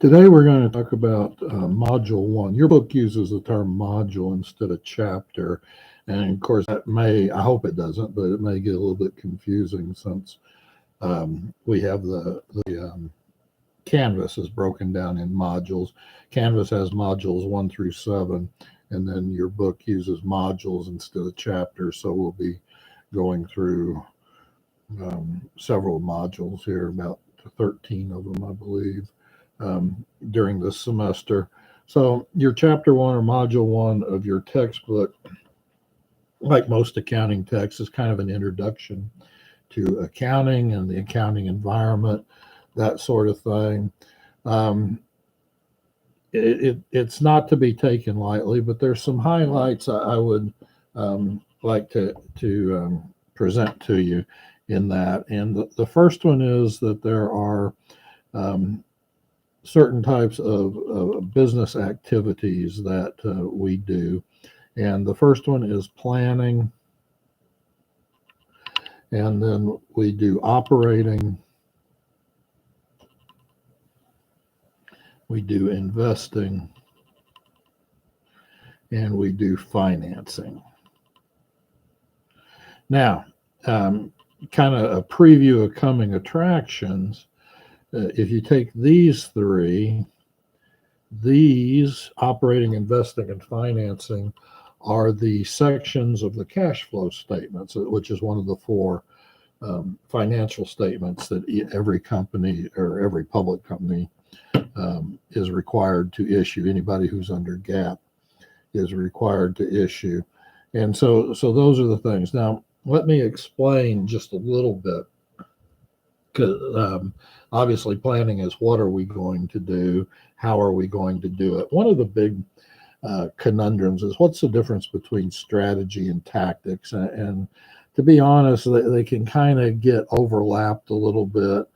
Today we're going to talk about Module 1. Your book uses the term module instead of chapter. And of course, that may, I hope it doesn't, but it may get a little bit confusing since we have the Canvas is broken down in modules. Canvas has modules 1 through 7, and then your book uses modules instead of chapters. So we'll be going through several modules here, about 13 of them, I believe, during this semester. So your chapter 1 or module 1 of your textbook, like most accounting texts, is kind of an introduction to accounting and the accounting environment, that sort of thing. It's not to be taken lightly, but there's some highlights I would like to present to you in that. And the first one is that there are certain types of business activities that we do. And the first one is planning. And then we do operating. We do investing. And we do financing. Now, kind of a preview of coming attractions. If you take these three, these operating, investing, and financing are the sections of the cash flow statements, which is one of the four financial statements that every company or every public company is required to issue. Anybody who's under GAAP is required to issue. And so those are the things. Now, let me explain just a little bit, because obviously planning is what are we going to do? How are we going to do it? One of the big conundrums is what's the difference between strategy and tactics? And to be honest, they can kind of get overlapped a little bit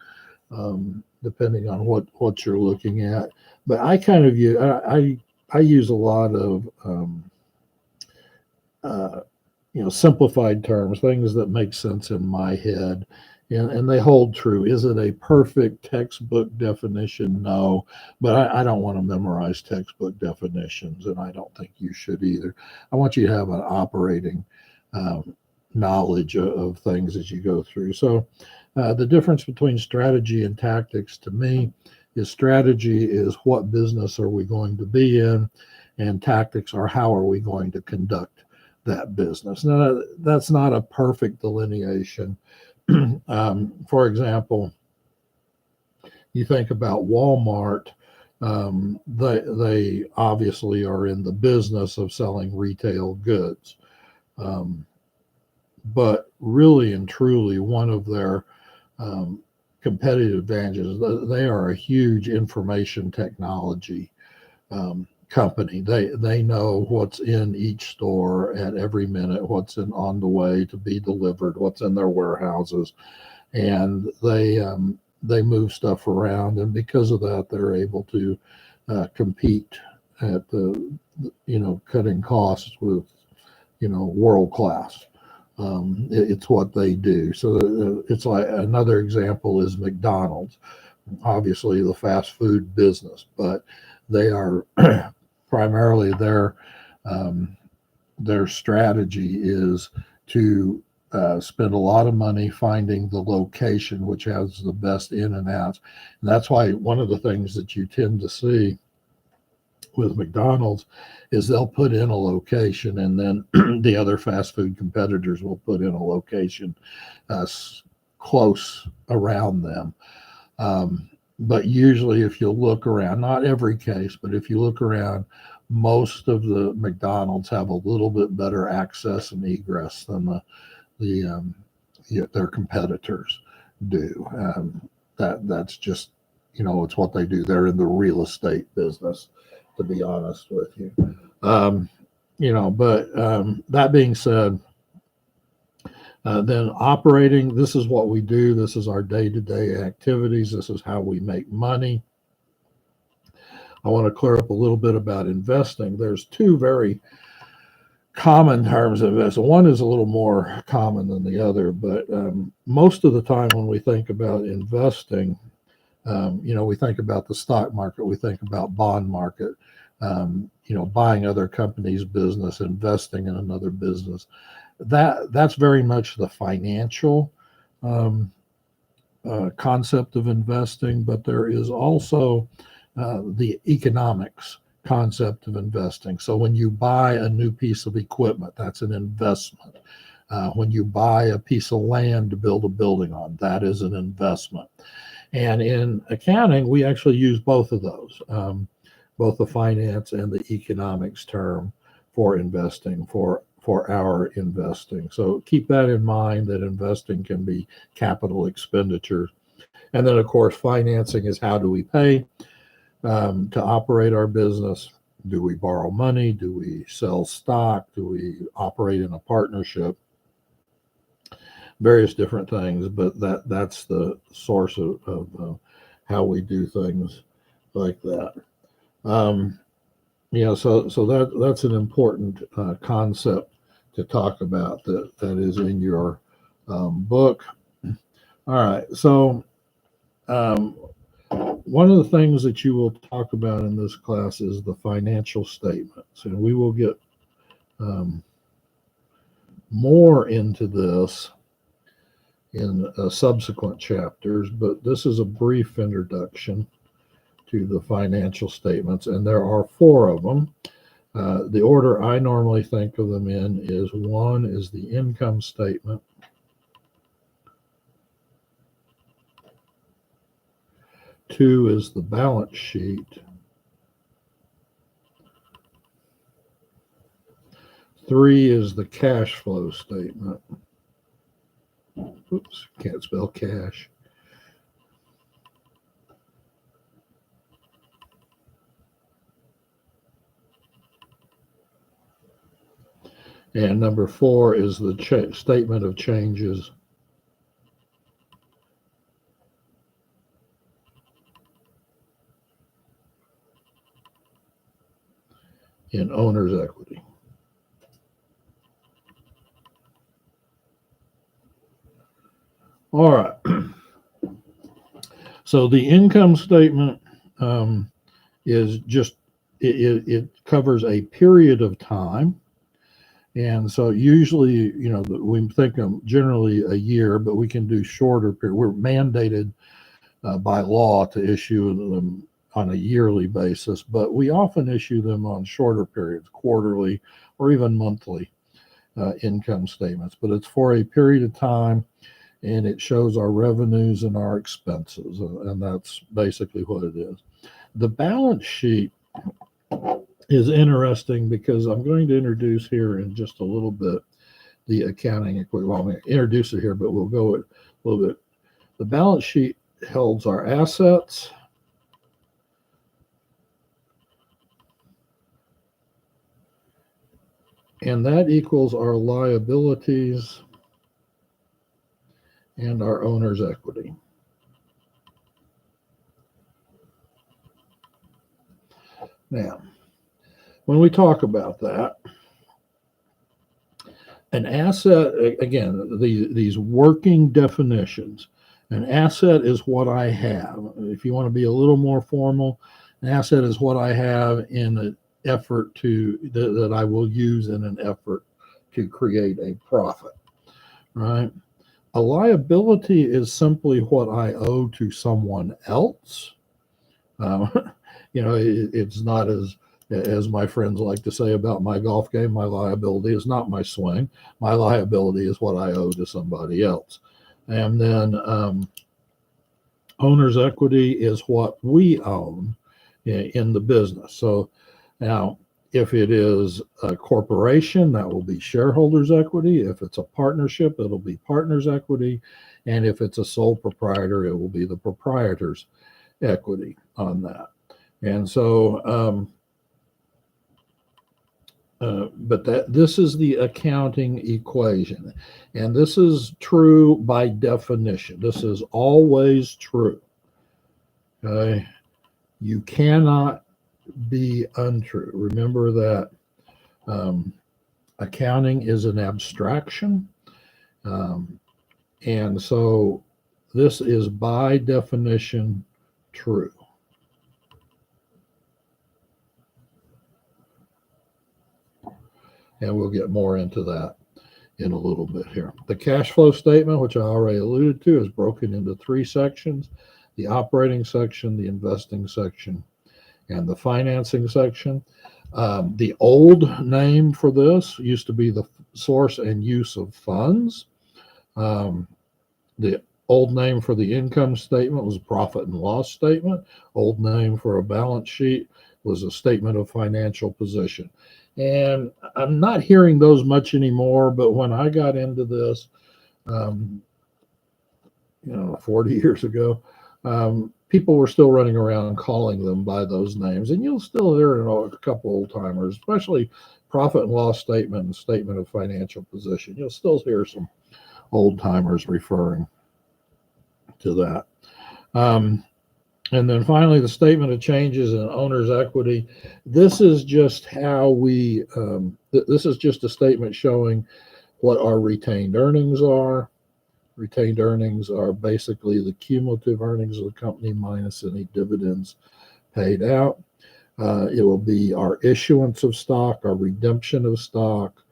depending on what you're looking at. But I kind of use, I use a lot of simplified terms, things that make sense in my head. And they hold true. Is it a perfect textbook definition? No, but I don't want to memorize textbook definitions, and I don't think you should either. I want you to have an operating knowledge of things as you go through. So the difference between strategy and tactics to me is strategy is what business are we going to be in, and tactics are how are we going to conduct that business. Now, that's not a perfect delineation. For example, you think about Walmart, they obviously are in the business of selling retail goods. But really and truly, one of their competitive advantages, they are a huge information technology company. They know what's in each store at every minute, what's on the way to be delivered, what's in their warehouses, and they move stuff around, and because of that, they're able to compete at the cutting costs with world class. It's what they do. So it's like another example is McDonald's, obviously the fast food business, but they are primarily their strategy is to spend a lot of money finding the location which has the best in and outs. And that's why one of the things that you tend to see with McDonald's is they'll put in a location, and then the other fast food competitors will put in a location close around them. But usually if you look around, not every case, but if you look around, most of the McDonald's have a little bit better access and egress than their competitors do. That's just, it's what they do. They're in the real estate business, to be honest with you. But that being said, then operating, this is what we do. This is our day-to-day activities. This is how we make money. I want to clear up a little bit about investing. There's two very common terms of investing. One is a little more common than the other, but most of the time when we think about investing, We think about the stock market, we think about bond market, buying other companies' business, investing in another business. That's very much the financial concept of investing, but there is also the economics concept of investing. So when you buy a new piece of equipment, that's an investment. When you buy a piece of land to build a building on, that is an investment. And in accounting, we actually use both of those, both the finance and the economics term for investing, for our investing. So keep that in mind, that investing can be capital expenditure. And then, of course, financing is how do we pay to operate our business? Do we borrow money? Do we sell stock? Do we operate in a partnership? Various different things, but that's the source of how we do things like that. So that's an important concept to talk about that is in your book. All right, so one of the things that you will talk about in this class is the financial statements, and we will get more into this in subsequent chapters, but this is a brief introduction to the financial statements, and there are 4 of them. The order I normally think of them in is 1 is the income statement, 2 is the balance sheet, 3 is the cash flow statement. Oops, can't spell cash. And number 4 is the statement of changes in owner's equity. All right. So the income statement is just, it covers a period of time. And so usually, we think of generally a year, but we can do shorter period. We're mandated by law to issue them on a yearly basis, but we often issue them on shorter periods, quarterly or even monthly income statements. But it's for a period of time, and it shows our revenues and our expenses, and that's basically what it is. The balance sheet is interesting because I'm going to introduce here in just a little bit the accounting equation. Well, I'm going to introduce it here, but we'll go a little bit. The balance sheet holds our assets, and that equals our liabilities and our owner's equity. Now, when we talk about that, an asset, again, these working definitions, an asset is what I have. If you want to be a little more formal, an asset is what I have in an effort that I will use in an effort to create a profit, right? A liability is simply what I owe to someone else. It's not as my friends like to say about my golf game, my liability is not my swing. My liability is what I owe to somebody else. And then owner's equity is what we own in the business. So now, if it is a corporation, that will be shareholders' equity. If it's a partnership, it'll be partners' equity. And if it's a sole proprietor, it will be the proprietor's equity on that. And so, but this is the accounting equation. And this is true by definition. This is always true. Okay? You cannot be untrue. Remember that accounting is an abstraction. And so this is by definition true. And we'll get more into that in a little bit here. The cash flow statement, which I already alluded to, is broken into three sections: the operating section, the investing section, and the financing section. The old name for this used to be the source and use of funds. The old name for the income statement was profit and loss statement. Old name for a balance sheet was a statement of financial position. And I'm not hearing those much anymore, but when I got into this, 40 years ago, people were still running around calling them by those names. And you'll still hear a couple old timers, especially profit and loss statement and statement of financial position. You'll still hear some old timers referring to that. And then finally, the statement of changes in owner's equity. This is just how this is just a statement showing what our retained earnings are. Retained earnings are basically the cumulative earnings of the company minus any dividends paid out. It will be our issuance of stock, our redemption of stock,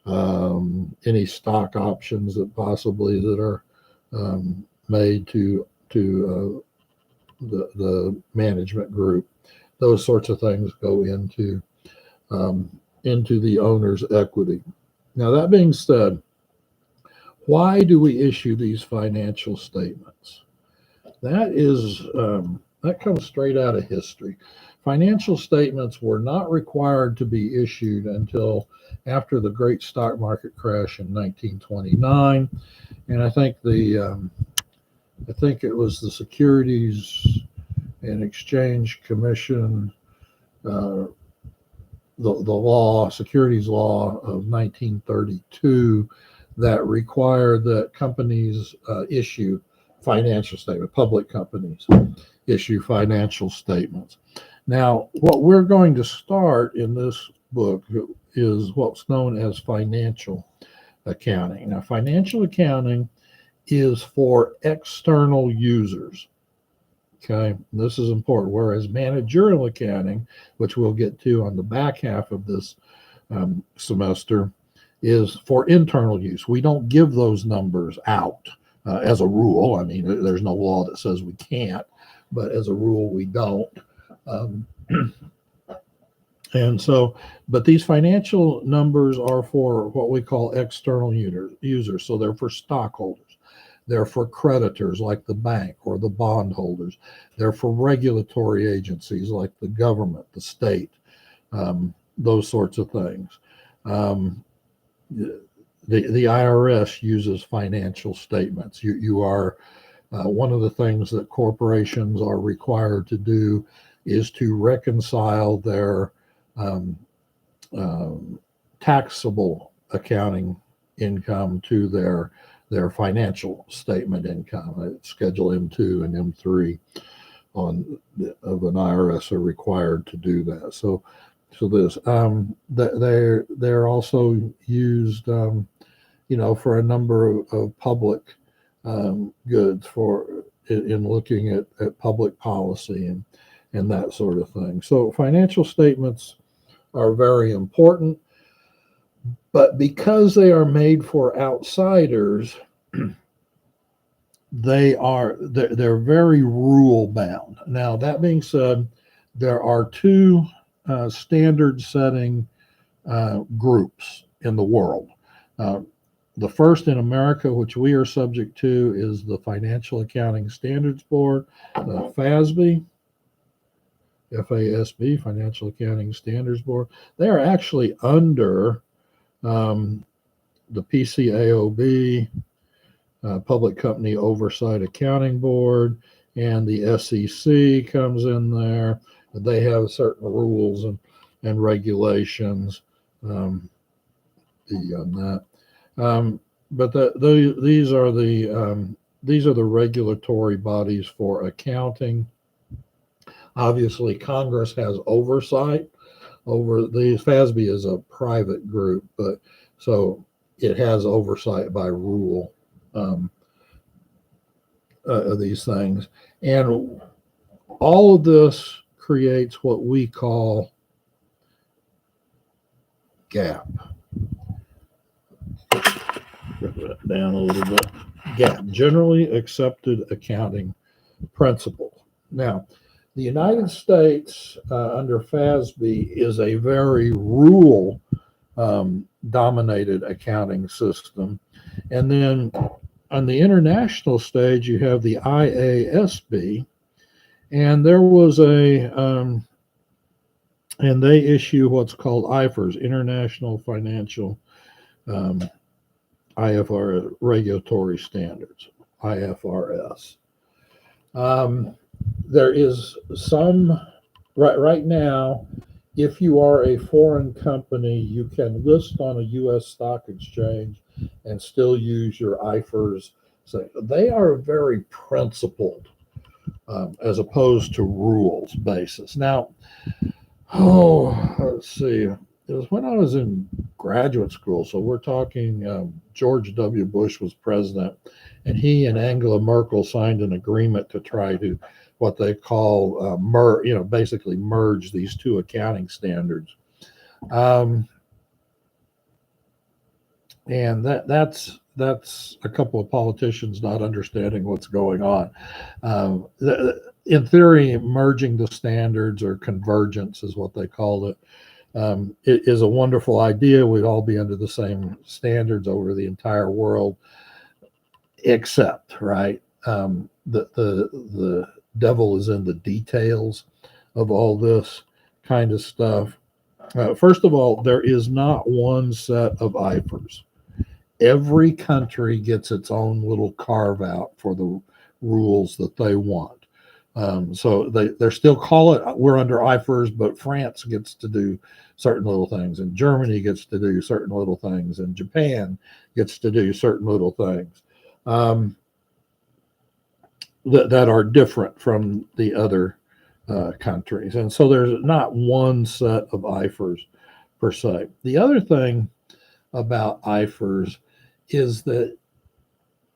any stock options that possibly that are made to the management group. Those sorts of things go into the owner's equity. Now, that being said, why do we issue these financial statements? That comes straight out of history. Financial statements were not required to be issued until after the great stock market crash in 1929, and I think it was the Securities and Exchange Commission, the securities law of 1932, that required that companies issue financial statements, public companies issue financial statements. Now, what we're going to start in this book is what's known as financial accounting. Now, financial accounting is for external users. Okay, this is important. Whereas managerial accounting, which we'll get to on the back half of this semester, is for internal use. We don't give those numbers out as a rule. I mean, there's no law that says we can't, but as a rule, we don't. And so, but these financial numbers are for what we call external users. So they're for stockholders. They're for creditors like the bank or the bondholders. They're for regulatory agencies like the government, the state, those sorts of things. The IRS uses financial statements. You are one of the things that corporations are required to do is to reconcile their taxable accounting income to their financial statement income. Schedule M2 and M3 of an IRS are required to do that. So this they're also used, for a number of public goods in looking at public policy and that sort of thing. So financial statements are very important, but because they are made for outsiders, they're very rule bound. Now, that being said, there are two standard setting groups in the world. The first in America, which we are subject to, is the Financial Accounting Standards Board, the FASB, FASB, Financial Accounting Standards Board. They are actually under the PCAOB, Public Company Oversight Accounting Board, and the SEC comes in there. They have certain rules and regulations beyond that. But these are the regulatory bodies for accounting. Obviously, Congress has oversight over these. FASB is a private group, but so it has oversight by rule of these things. And all of this creates what we call GAAP. Bring that down a little bit. GAAP, generally accepted accounting principles. Now, the United States under FASB is a very rule dominated accounting system. And then on the international stage, you have the IASB, and there was and they issue what's called IFRS, International Financial IFRS Regulatory Standards, IFRS. There is some, right now, if you are a foreign company, you can list on a U.S. stock exchange and still use your IFRS. So they are very principled as opposed to rules basis. Now, let's see. It was when I was in graduate school. So we're talking George W. Bush was president, and he and Angela Merkel signed an agreement to try to what they call basically merge these two accounting standards. And that's a couple of politicians not understanding what's going on. In theory, merging the standards, or convergence is what they called it, it is a wonderful idea. We'd all be under the same standards over the entire world, except, right, the devil is in the details of all this kind of stuff. First of all, there is not one set of IFRS. Every country gets its own little carve out for the rules that they want. So they still call it, we're under IFRS, but France gets to do certain little things, and Germany gets to do certain little things, and Japan gets to do certain little things that are different from the other countries. And so there's not one set of IFRS per se. The other thing about IFRS is that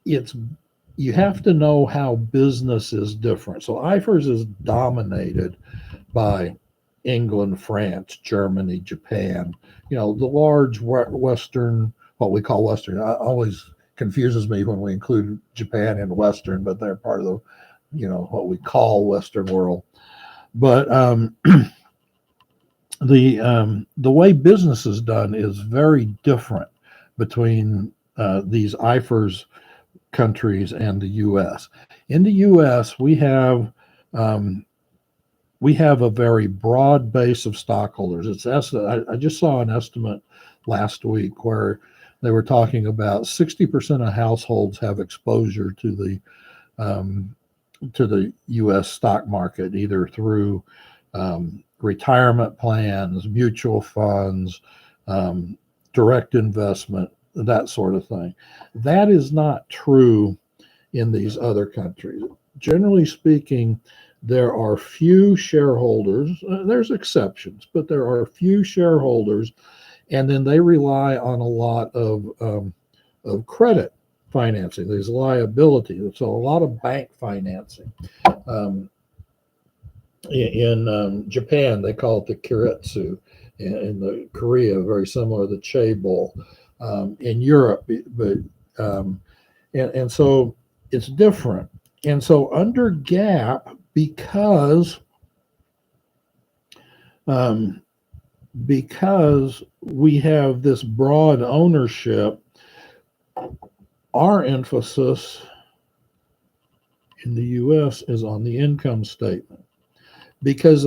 you have to know how business is different. So IFRS is dominated by England, France, Germany, Japan, the large Western, what we call Western. Always confuses me when we include Japan in Western, but they're part of the, what we call Western world. But the way business is done is very different between these IFRS countries and the U.S. In the U.S., we have a very broad base of stockholders. I just saw an estimate last week where they were talking about 60% of households have exposure to the U.S. stock market, either through retirement plans, mutual funds, direct investment, that sort of thing. That is not true in these other countries. Generally speaking, there are few shareholders. There's exceptions, but there are few shareholders, and then they rely on a lot of credit financing. There's liability, so a lot of bank financing. In Japan, they call it the kiretsu. In the Korea, very similar to the chaebol. In Europe, but and so it's different. And so under GAAP, because we have this broad ownership, our emphasis in the U.S. is on the income statement, because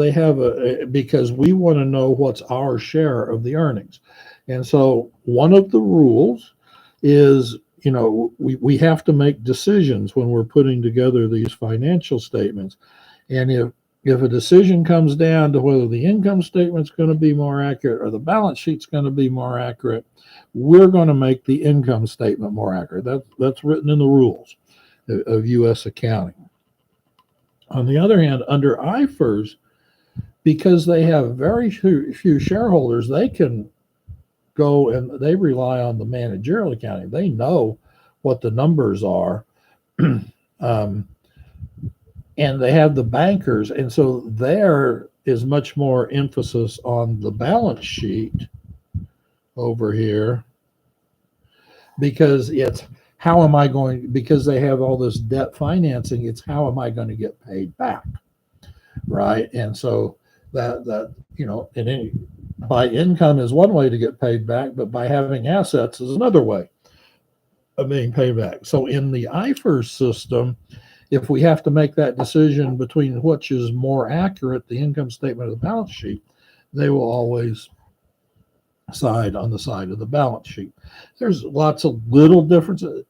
because we want to know what's our share of the earnings. And so one of the rules is, we have to make decisions when we're putting together these financial statements. And if a decision comes down to whether the income statement's going to be more accurate or the balance sheet's going to be more accurate, we're going to make the income statement more accurate. That's written in the rules of U.S. accounting. On the other hand, under IFRS, because they have very few shareholders, they can go and they rely on the managerial accounting. They know what the numbers are. and they have the bankers. And so there is much more emphasis on the balance sheet over here, because it's how am I going, because they have all this debt financing, it's how am I going to get paid back, right? And so that and any, by income is one way to get paid back, but by having assets is another way of being paid back. So in the IFRS system, if we have to make that decision between which is more accurate, the income statement or the balance sheet, they will always side on the side of the balance sheet. There's lots of little differences.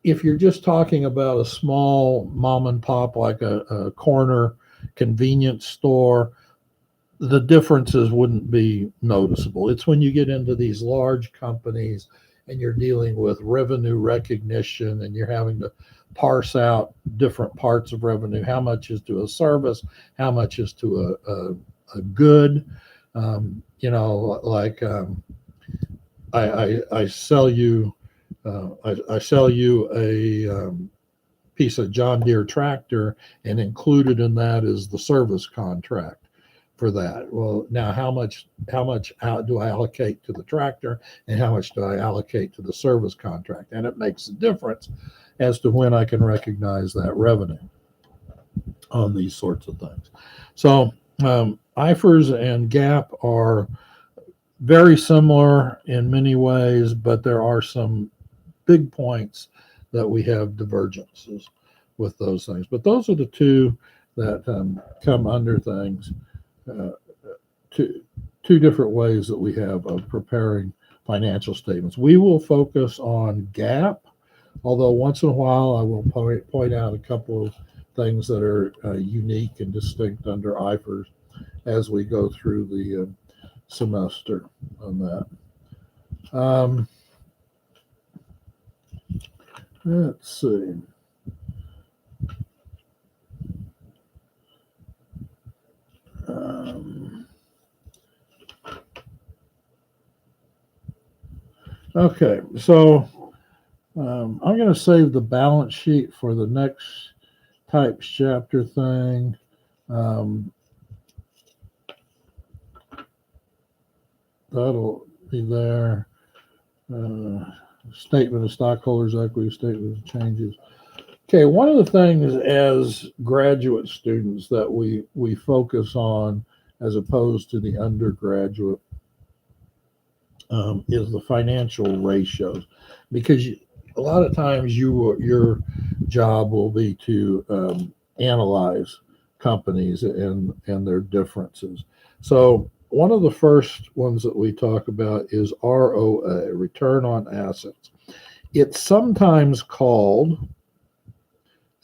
If you're just talking about a small mom and pop, like a corner convenience store, the differences wouldn't be noticeable. It's when you get into these large companies and you're dealing with revenue recognition and you're having to parse out different parts of revenue. How much is to a service? How much is to a good? I sell you I sell you a piece of John Deere tractor, and included in that is the service contract for that. Well, now how much do I allocate to the tractor, and how much do I allocate to the service contract? And it makes a difference as to when I can recognize that revenue on these sorts of things. So IFRS and GAAP are very similar in many ways, but there are some big points that we have divergences with those things. But those are the two that come under things. Two different ways that we have of preparing financial statements. We will focus on GAAP, although once in a while I will point out a couple of things that are unique and distinct under IFRS as we go through the semester on that. Let's see. Okay, so I'm going to save the balance sheet for the next types chapter thing. That'll be there. Statement of stockholders' equity, statement of changes. Okay, one of the things as graduate students that we focus on as opposed to the undergraduate is the financial ratios, because a lot of times your job will be to analyze companies and their differences. So one of the first ones that we talk about is ROA, return on assets. It's sometimes called,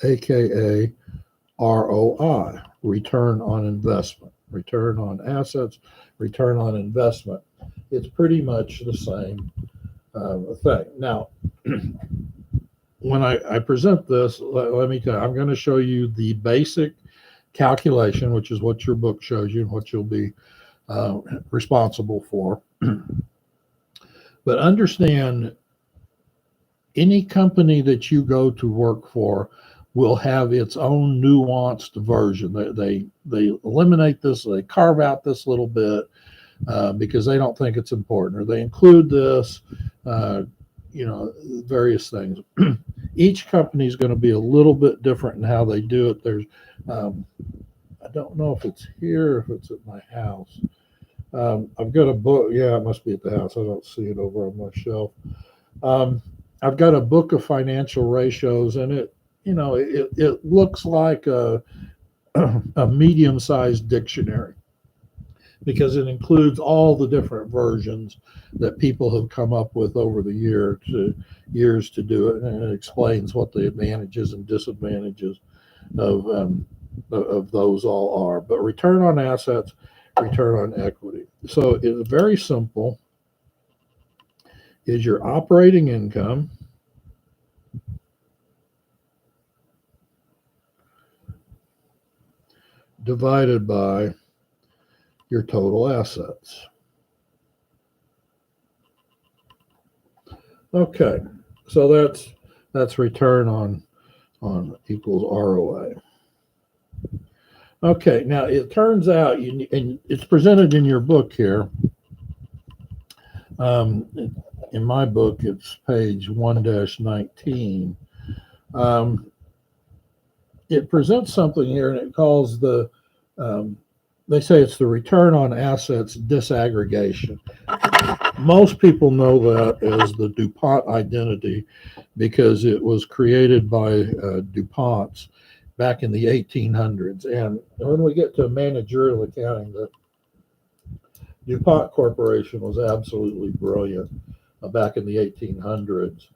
AKA, ROI, return on investment, return on assets, return on investment. It's pretty much the same thing. Now, when I present this, let me tell you, I'm going to show you the basic calculation, which is what your book shows you and what you'll be responsible for. But understand, any company that you go to work for will have its own nuanced version. They eliminate this, they carve out this little bit because they don't think it's important, or they include this, various things. Each company is going to be a little bit different in how they do it. There's, I don't know if it's here, or if it's at my house. I've got a book. Yeah, it must be at the house. I don't see it over on my shelf. I've got a book of financial ratios, and it looks like a medium-sized dictionary, because it includes all the different versions that people have come up with over the years to do it, and it explains what the advantages and disadvantages of those all are. But return on assets, return on equity. So it's very simple. Is your operating income divided by your total assets. Okay, so that's return on on equals ROA. Okay, now it turns out, and it's presented in your book here. In my book, it's page 1-19. It presents something here, and it calls they say it's the return on assets disaggregation. Most people know that as the DuPont identity because it was created by DuPont's back in the 1800s. And when we get to managerial accounting, the DuPont Corporation was absolutely brilliant back in the 1800s.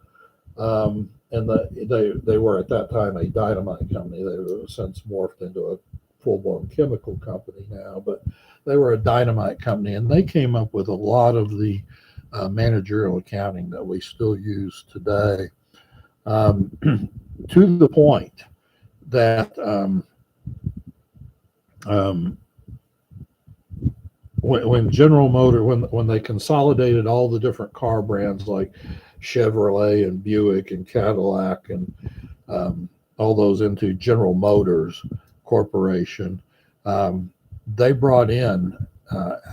And they were at that time a dynamite company. They have since morphed into a full-blown chemical company now, but they were a dynamite company, and they came up with a lot of the managerial accounting that we still use today, to the point that when General Motor, when they consolidated all the different car brands like Chevrolet and Buick and Cadillac and all those into General Motors Corporation, they brought in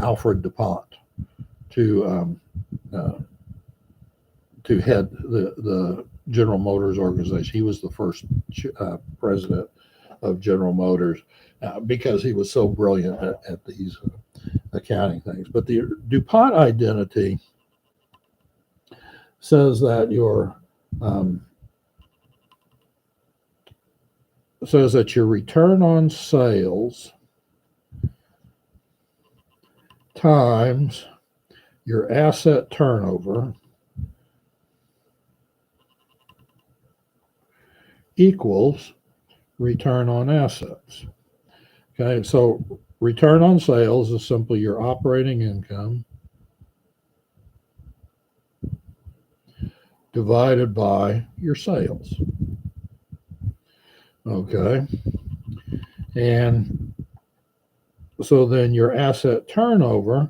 Alfred DuPont to head the General Motors organization. He was the first president of General Motors because he was so brilliant at these accounting things. But the DuPont identity says that your return on sales times your asset turnover equals return on assets. Okay, so return on sales is simply your operating income divided by your sales. Okay, and so then your asset turnover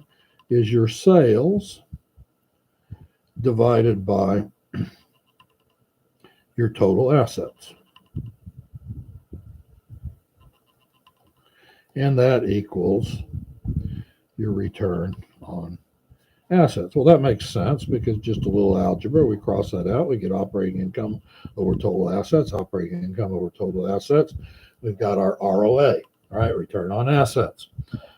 is your sales divided by your total assets. And that equals your return on assets. Well, that makes sense because just a little algebra, we cross that out, we get operating income over total assets, operating income over total assets. We've got our ROA, all right, return on assets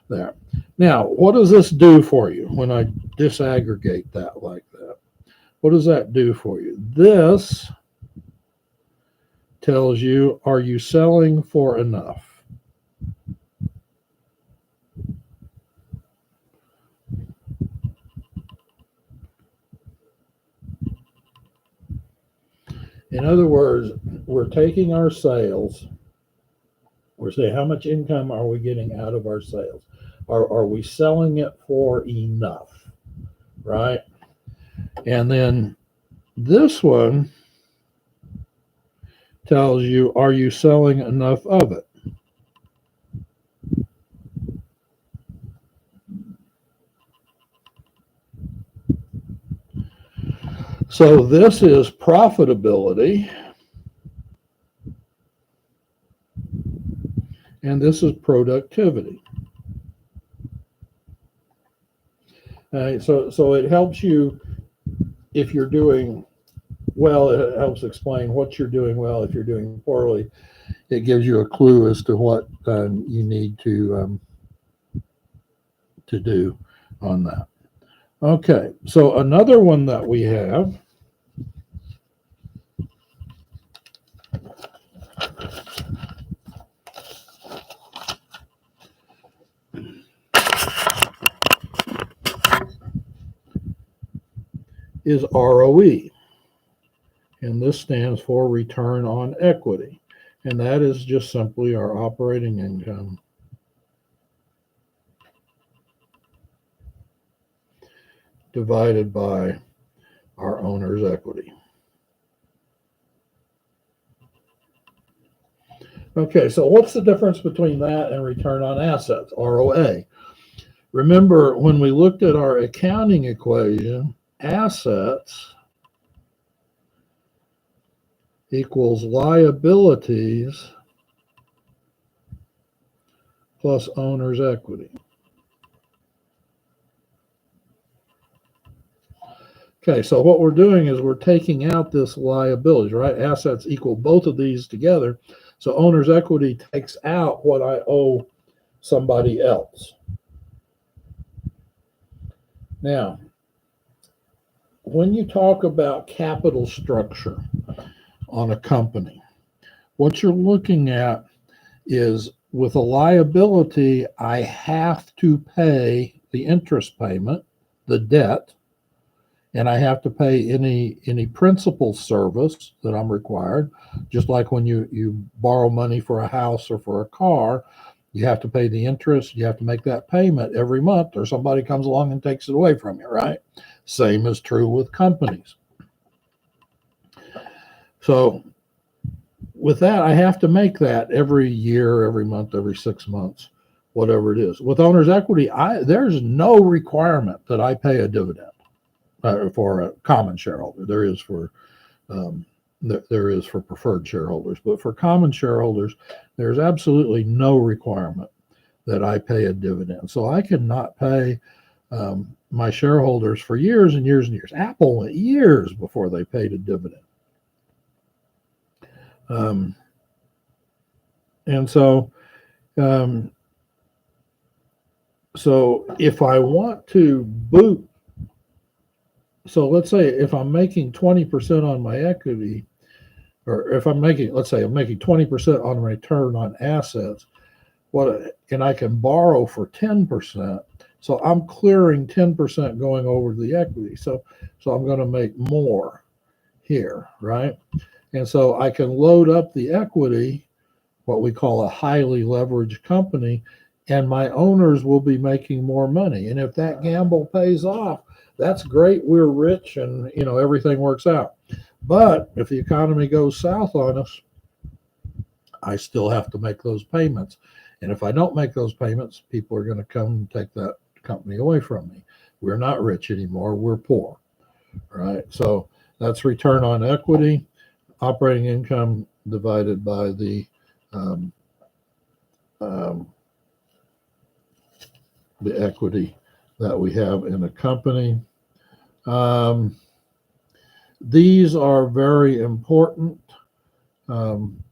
there. Now, what does this do for you when I disaggregate that like that? What does that do for you? This tells you, are you selling for enough? In other words, we're taking our sales, we're saying how much income are we getting out of our sales? Are we selling it for enough, right? And then this one tells you, are you selling enough of it? So this is profitability, and this is productivity. So it helps you if you're doing well. It helps explain what you're doing well. If you're doing poorly, it gives you a clue as to what you need to do on that. Okay, so another one that we have is ROE, and this stands for return on equity, and that is just simply our operating income divided by our owner's equity. Okay, so what's the difference between that and return on assets, ROA? Remember, when we looked at our accounting equation, assets equals liabilities plus owner's equity. Okay, so what we're doing is we're taking out this liabilities, right? Assets equal both of these together. So owner's equity takes out what I owe somebody else. Now, when you talk about capital structure on a company, what you're looking at is with a liability, I have to pay the interest payment, the debt, and I have to pay any principal service that I'm required. Just like when you borrow money for a house or for a car, you have to pay the interest, you have to make that payment every month, or somebody comes along and takes it away from you, right? Same is true with companies. So with that, I have to make that every year, every month, every 6 months, whatever it is. With owner's equity, there's no requirement that I pay a dividend for a common shareholder. There is for preferred shareholders, but for common shareholders, there's absolutely no requirement that I pay a dividend. So I cannot pay my shareholders for years and years and years. Apple went years before they paid a dividend. And so if I want to boot, so let's say if I'm making 20% on my equity, or if I'm making, let's say I'm making 20% on return on assets, and I can borrow for 10%. So I'm clearing 10% going over to the equity. So I'm going to make more here, right? And so I can load up the equity, what we call a highly leveraged company, and my owners will be making more money. And if that gamble pays off, that's great. We're rich and everything works out. But if the economy goes south on us, I still have to make those payments. And if I don't make those payments, people are going to come and take that company away from me. We're not rich anymore. We're poor, right? So that's return on equity, operating income divided by the equity that we have in a company. These are very important.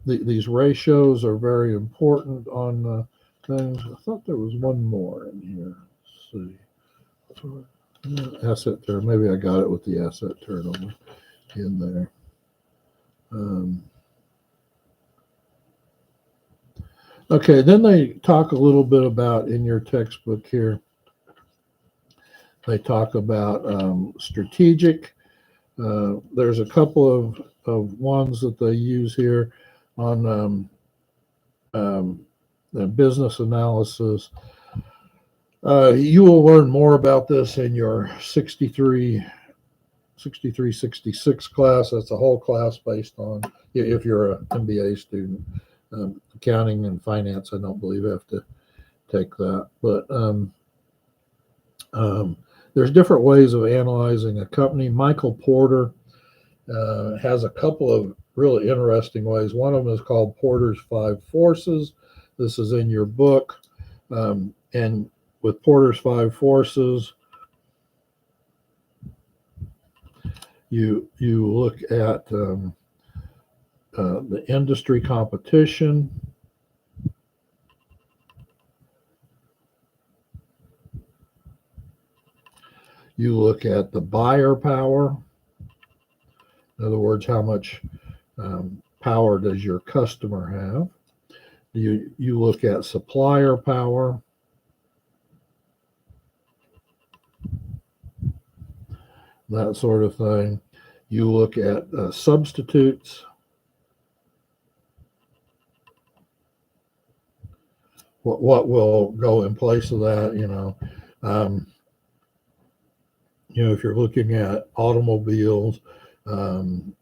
These ratios are very important on things. I thought there was one more in here. Let's see. Asset turn. Maybe I got it with the asset turnover in there. Okay, then they talk a little bit about, in your textbook here, they talk about strategic. There's a couple of ones that they use here on the business analysis. You will learn more about this in your 63, 66 class. That's a whole class based on, if you're an MBA student. Accounting and finance, I don't believe have to take that. But there's different ways of analyzing a company. Michael Porter has a couple of really interesting ways. One of them is called Porter's 5 Forces. This is in your book. And with Porter's 5 Forces, you look at the industry competition. You look at the buyer power. In other words, how much power does your customer have? You look at supplier power. That sort of thing. You look at substitutes. What will go in place of that? If you're looking at automobiles, you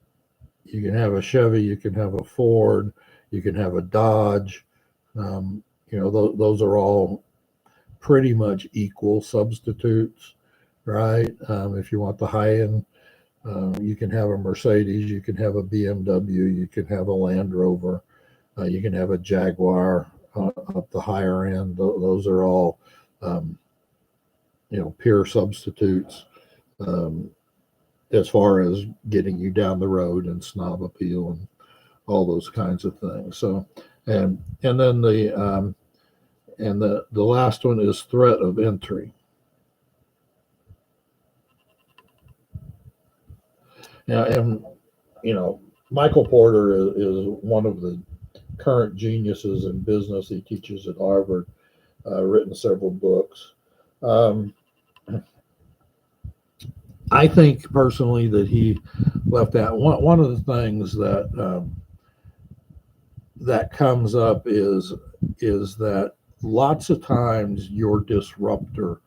can have a Chevy, you can have a Ford, you can have a Dodge. Those are all pretty much equal substitutes, right? If you want the high-end You can have a Mercedes, you can have a BMW, you can have a Land Rover, you can have a Jaguar up the higher end. Those are all, um, peer substitutes um, as far as getting you down the road and snob appeal and all those kinds of things. So, and then the last one is threat of entry. Now, and Michael Porter is one of the current geniuses in business. He teaches at Harvard, written several books. Um, I think personally that he left out one of the things that comes up is that lots of times your disruptor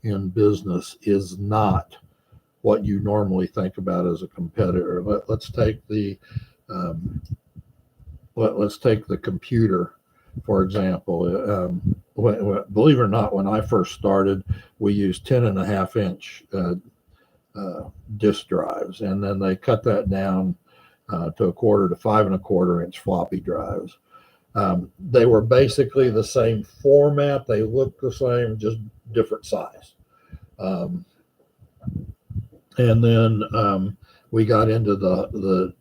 in business is not what you normally think about as a competitor. Let's take the um, let's take the computer for example. Believe it or not, when I first started, we used 10.5 inch disk drives, and then they cut that down to a quarter to 5.25 inch floppy drives. They were basically the same format. They looked the same, just different size. Um, and then we got into the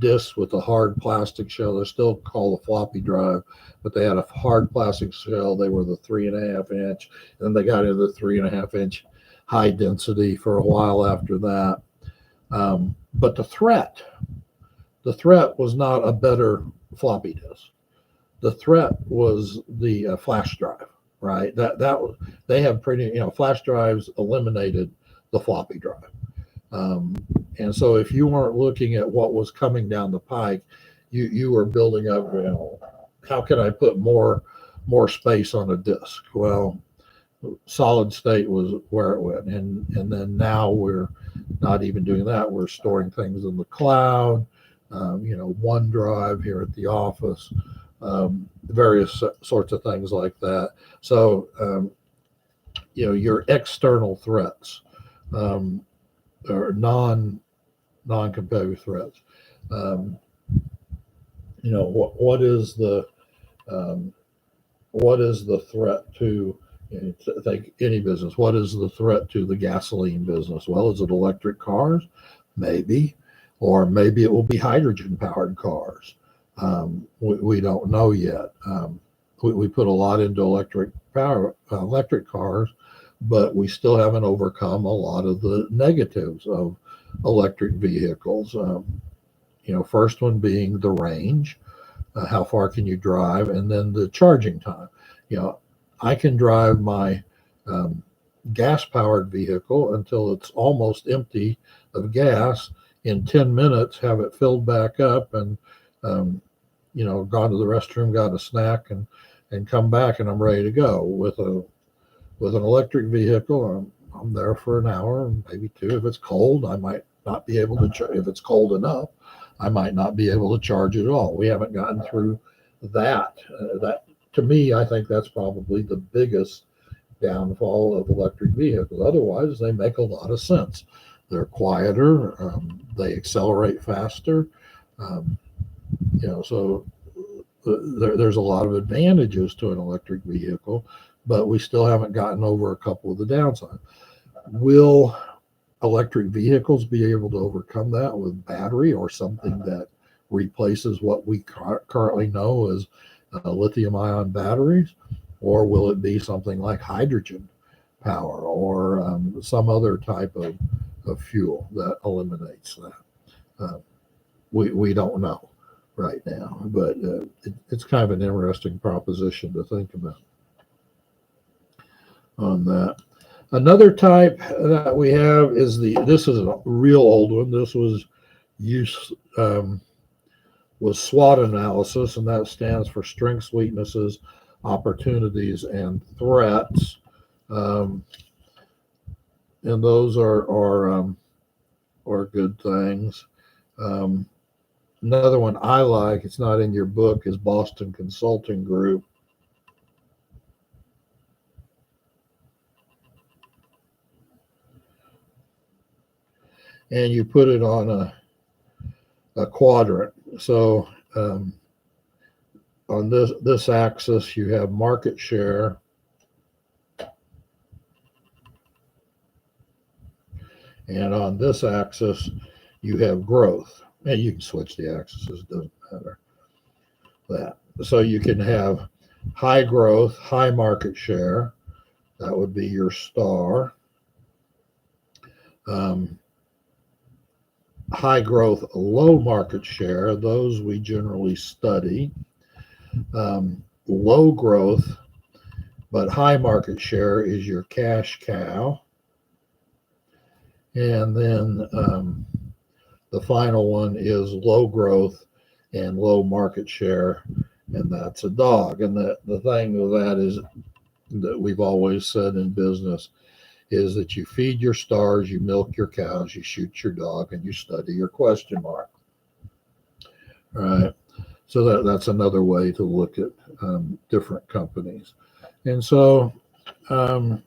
discs with the hard plastic shell. They're still called a floppy drive, but they had a hard plastic shell. They were the 3.5 inch. And then they got into the 3.5 inch high density for a while after that. But the threat was not a better floppy disk. The threat was the flash drive, right? That was, they have pretty, flash drives eliminated the floppy drive. And so if you weren't looking at what was coming down the pike, you were building up, how can I put more space on a disk? Well, solid state was where it went. And then now we're not even doing that. We're storing things in the cloud, OneDrive here at the office, various sorts of things like that. So, your external threats, or non-competitive threats. Um, what is the threat to, think any business? What is the threat to the gasoline business? Well, is it electric cars? Maybe, or maybe it will be hydrogen-powered cars. We don't know yet. We put a lot into electric cars, but we still haven't overcome a lot of the negatives of electric vehicles. First one being the range, how far can you drive, and then the charging time. I can drive my gas-powered vehicle until it's almost empty of gas in 10 minutes, have it filled back up, and gone to the restroom, got a snack, and come back, and I'm ready to go. With an electric vehicle, I'm there for an hour, maybe two. If it's cold, I might not be able to. If it's cold enough, I might not be able to charge it at all. We haven't gotten through that. That, to me, I think that's probably the biggest downfall of electric vehicles. Otherwise, they make a lot of sense. They're quieter. They accelerate faster. So there's a lot of advantages to an electric vehicle, but we still haven't gotten over a couple of the downsides. Will electric vehicles be able to overcome that with battery or something that replaces what we currently know as lithium-ion batteries, or will it be something like hydrogen power or some other type of fuel that eliminates that? We don't know right now, but it's kind of an interesting proposition to think about on that. Another type that we have is this is a real old one. This was SWOT analysis, and that stands for strengths, weaknesses, opportunities, and threats. And those are good things. Another one I like, it's not in your book, is Boston Consulting Group. and you put it on a quadrant. So on this axis, you have market share. And on this axis, you have growth. And you can switch the axes, it doesn't matter. That. So you can have high growth, high market share. That would be your star. High growth, low market share. Those we generally study. Low growth, but high market share is your cash cow. And then the final one is low growth and low market share, and that's a dog. And the thing with that is that we've always said in business is that you feed your stars, you milk your cows, you shoot your dog, and you study your question mark. All right. So that's another way to look at different companies. And so that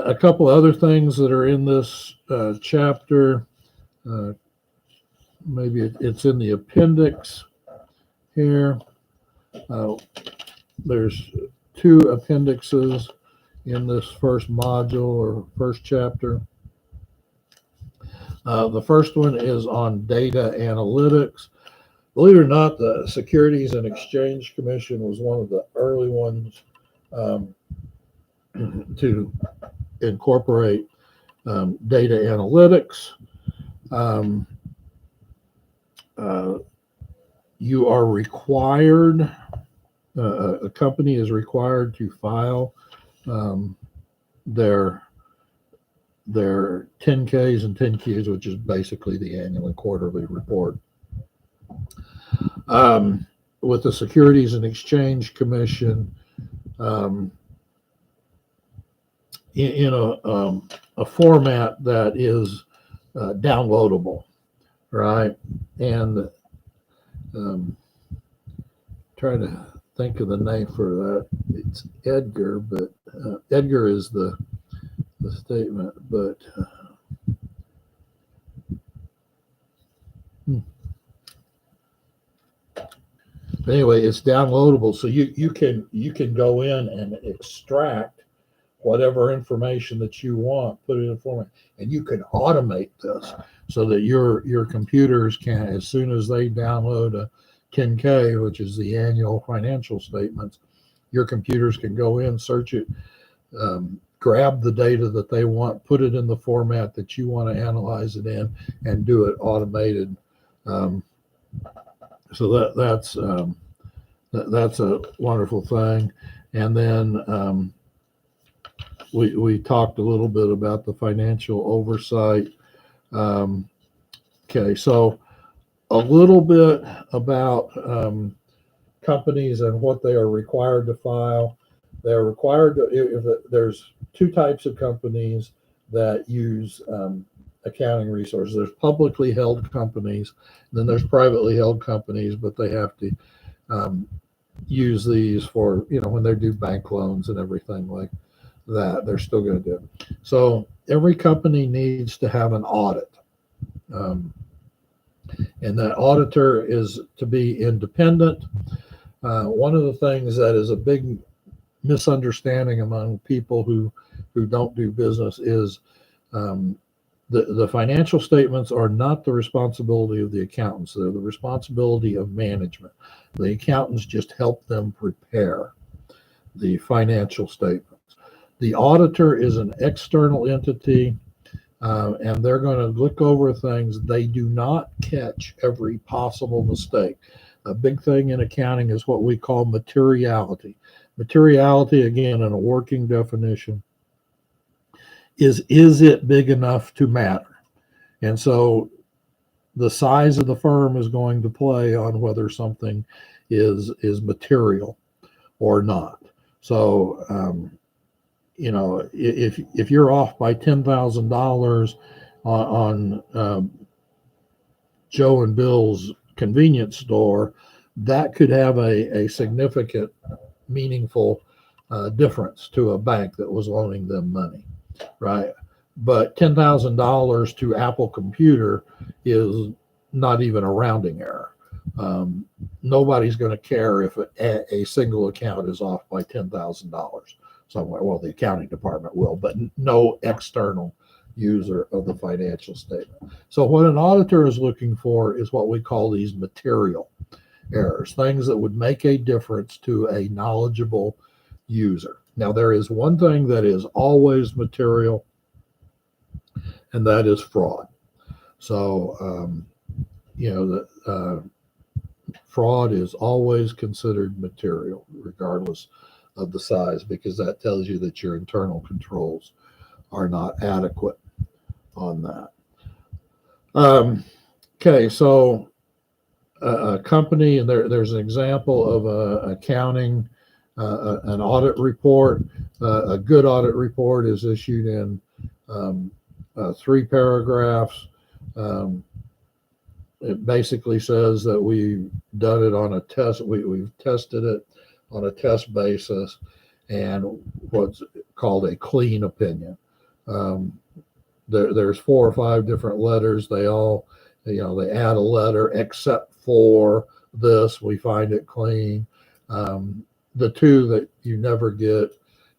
a couple other things that are in this chapter, maybe it's in the appendix here. There's 2 appendixes in this first module or first chapter. The first one is on data analytics. Believe it or not, the Securities and Exchange Commission was one of the early ones to incorporate data analytics. You are required, a company is required to file their 10Ks and 10Qs, which is basically the annual and quarterly report. With the Securities and Exchange Commission, in a format that is downloadable, right? And trying to think of the name for that. It's Edgar, but Edgar is the statement, but anyway, it's downloadable, so you can go in and extract whatever information that you want, put it in a format, and you can automate this so that your computers can, as soon as they download a 10K, which is the annual financial statements, your computers can go in, search it, grab the data that they want, put it in the format that you want to analyze it in, and do it automated. So that's a wonderful thing. And then we talked a little bit about the financial oversight. Okay, so a little bit about companies and what they are required to file. They're required to, if there's 2 types of companies that use accounting resources. There's publicly held companies, then there's privately held companies, but they have to use these for, when they do bank loans and everything like that, they're still going to do it. So every company needs to have an audit. And that auditor is to be independent. One of the things that is a big misunderstanding among people who don't do business is the financial statements are not the responsibility of the accountants. They're the responsibility of management. The accountants just help them prepare the financial statements. The auditor is an external entity, and they're going to look over things. They do not catch every possible mistake. A big thing in accounting is what we call materiality. Materiality, again, in a working definition, is it big enough to matter? And so the size of the firm is going to play on whether something is material or not. So, if you're off by $10,000 on Joe and Bill's convenience store, that could have a significant, meaningful difference to a bank that was loaning them money, right? but $10,000 to Apple Computer is not even a rounding error. Nobody's going to care if a single account is off by $10,000 somewhere. Well, the accounting department will, but no external user of the financial statement. So what an auditor is looking for is what we call these material errors, things that would make a difference to a knowledgeable user. Now, there is one thing that is always material, and that is fraud. So, fraud is always considered material, regardless of the size, because that tells you that your internal controls are not adequate on that. Okay, so a company, and there's an example of accounting, an audit report. A good audit report is issued in 3 paragraphs. It basically says that we've done it on a test. We've tested it on a test basis, and what's called a clean opinion. There's 4 or 5 different letters. They all, they add a letter, except for this, we find it clean. The 2 that you never get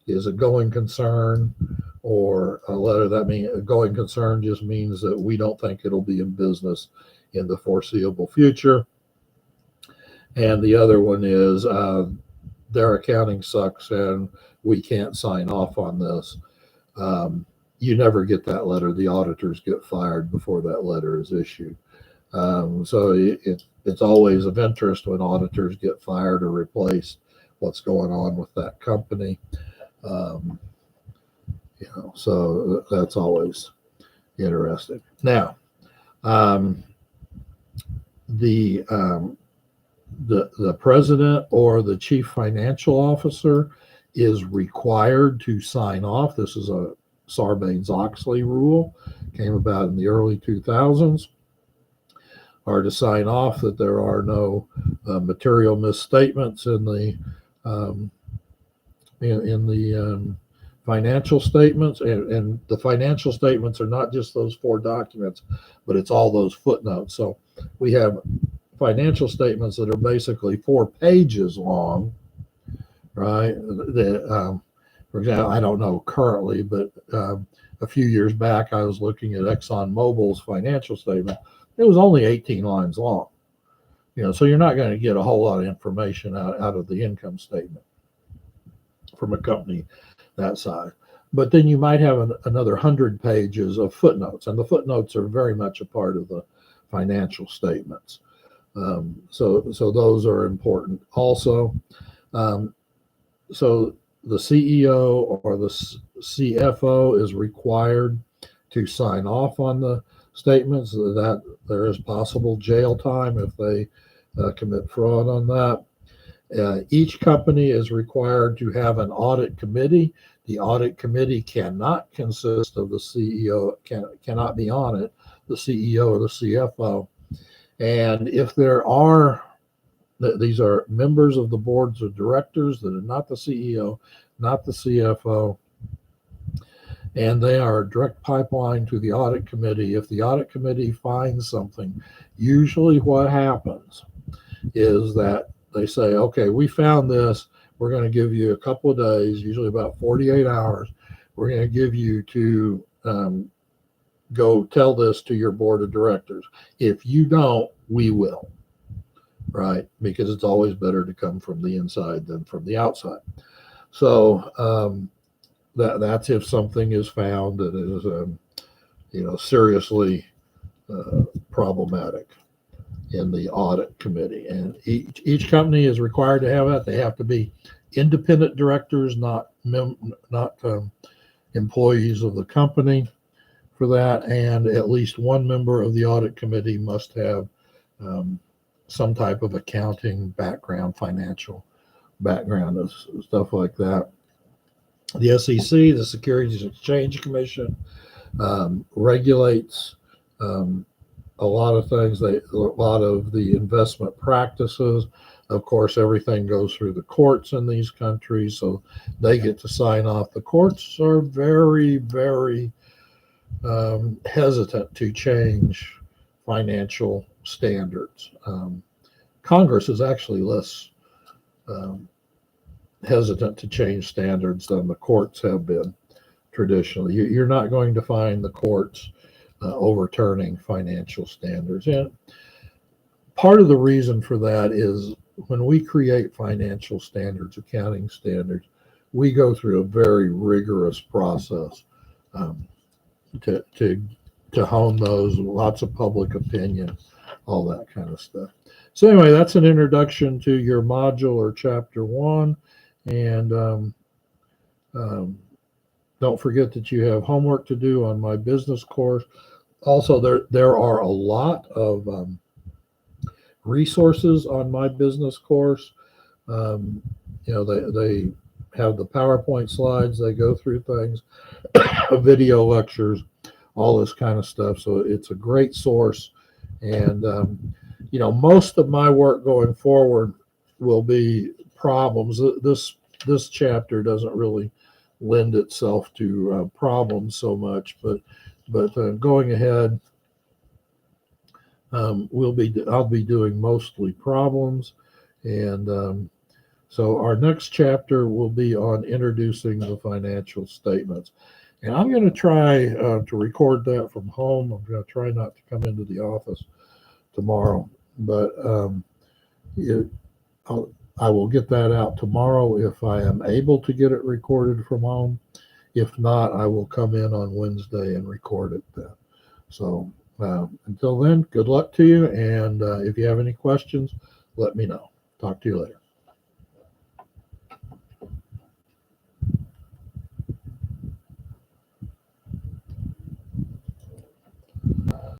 is a going concern or a letter. That means a going concern just means that we don't think it'll be in business in the foreseeable future. And the other one is their accounting sucks and we can't sign off on this. You never get that letter. The auditors get fired before that letter is issued. So it's always of interest when auditors get fired or replaced, what's going on with that company. So that's always interesting. Now, the president or the chief financial officer is required to sign off. This is a Sarbanes-Oxley rule, came about in the early 2000s, are to sign off that there are no material misstatements in the financial statements, and the financial statements are not just those 4 documents, but it's all those footnotes. So we have financial statements that are basically 4 pages long, right? For example, I don't know currently, but a few years back, I was looking at ExxonMobil's financial statement. It was only 18 lines long. So you're not going to get a whole lot of information out of the income statement from a company that size. But then you might have another 100 pages of footnotes, and the footnotes are very much a part of the financial statements. So those are important also. So the CEO or the CFO is required to sign off on the statements, that there is possible jail time if they commit fraud on that. Each company is required to have an audit committee. The audit committee cannot consist of the CEO, cannot be on it, the CEO or the CFO. And if there are, these are members of the boards of directors that are not the CEO, not the CFO, and they are a direct pipeline to the audit committee. If the audit committee finds something, usually what happens is that they say, okay, we found this. We're going to give you a couple of days, usually about 48 hours. We're going to give you to go tell this to your board of directors. If you don't, we will, right? Because it's always better to come from the inside than from the outside. So that's if something is found that is, seriously problematic in the audit committee. And each company is required to have that. They have to be independent directors, not employees of the company for that. And at least one member of the audit committee must have some type of accounting background, financial background, stuff like that. The SEC, the Securities and Exchange Commission, regulates a lot of things. A lot of the investment practices. Of course, everything goes through the courts in these countries, so they get to sign off. The courts are very, very hesitant to change financial standards. Congress is actually less hesitant to change standards than the courts have been traditionally. You're not going to find the courts overturning financial standards. And part of the reason for that is when we create financial standards, accounting standards, we go through a very rigorous process to hone those, lots of public opinion, all that kind of stuff. So anyway, that's an introduction to your module or chapter 1. And don't forget that you have homework to do on my business course. Also, there are a lot of resources on my business course. They have the PowerPoint slides, they go through things, video lectures, all this kind of stuff. So it's a great source. And, most of my work going forward will be problems. This chapter doesn't really lend itself to problems so much, but going ahead, I'll be doing mostly problems. And so our next chapter will be on introducing the financial statements. And I'm going to try to record that from home. I'm going to try not to come into the office tomorrow, but I will get that out tomorrow if I am able to get it recorded from home. If not, I will come in on Wednesday and record it then. So until then, good luck to you. And if you have any questions, let me know. Talk to you later.